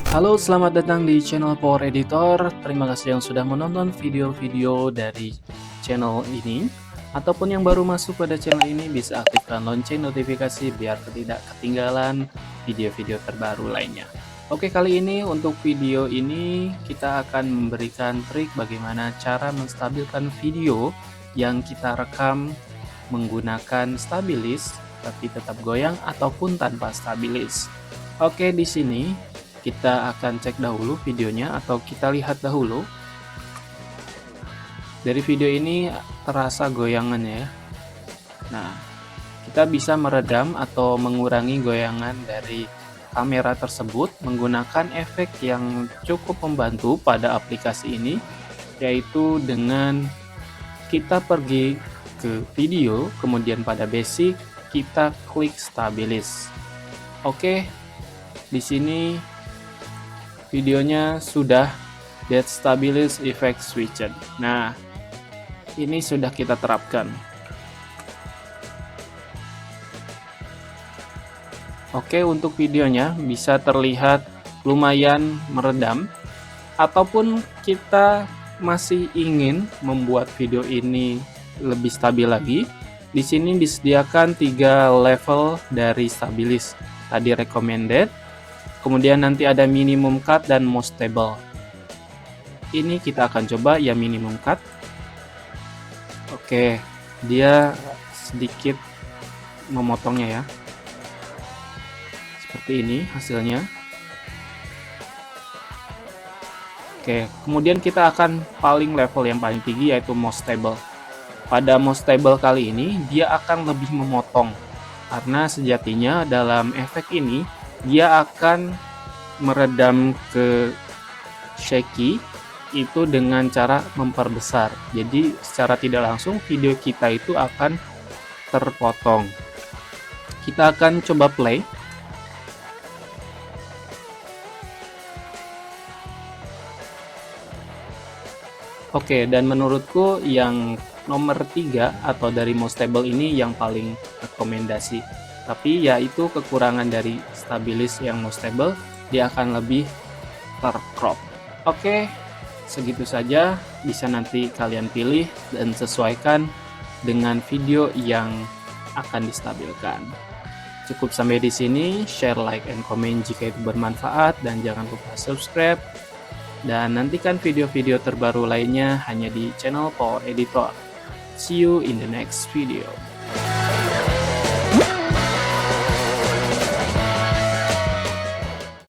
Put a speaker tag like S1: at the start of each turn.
S1: Halo, selamat datang di channel Power Editor. Terima kasih yang sudah menonton video-video dari channel ini. Ataupun yang baru masuk pada channel ini bisa aktifkan lonceng notifikasi biar tidak ketinggalan video-video terbaru lainnya. Oke, kali ini untuk video ini kita akan memberikan trik bagaimana cara menstabilkan video yang kita rekam menggunakan stabilis tapi tetap goyang ataupun tanpa stabilis. Oke, di sini kita akan cek dahulu videonya atau kita lihat dahulu. Dari video ini terasa goyangannya ya. Nah, kita bisa meredam atau mengurangi goyangan dari kamera tersebut menggunakan efek yang cukup membantu pada aplikasi ini, yaitu dengan kita pergi ke video, kemudian pada basic kita klik stabilis. Oke, di sini videonya sudah Dead Stabilis Effect Switched. Nah, ini sudah kita terapkan. Oke, untuk videonya bisa terlihat lumayan meredam, ataupun kita masih ingin membuat video ini lebih stabil lagi. Di sini disediakan 3 level dari stabilis. Tadi recommended, kemudian nanti ada minimum cut dan most stable. Ini kita akan coba ya minimum cut. Oke, dia sedikit memotongnya ya. Seperti ini hasilnya. Oke, kemudian kita akan paling level yang paling tinggi yaitu most stable. Pada most stable kali ini dia akan lebih memotong, karena sejatinya dalam efek ini dia akan meredam ke shaky itu dengan cara memperbesar. Jadi secara tidak langsung video kita itu akan terpotong. Kita akan coba play. Oke, dan menurutku yang nomor 3 atau dari most stable ini yang paling rekomendasi. Tapi ya itu kekurangan dari stabilis yang most stable, dia akan lebih tercrop. Oke, segitu saja, bisa nanti kalian pilih dan sesuaikan dengan video yang akan distabilkan. Cukup sampai di sini, share, like, and comment jika itu bermanfaat, dan jangan lupa subscribe. Dan nantikan video-video terbaru lainnya hanya di channel Power Editor. See you in the next video.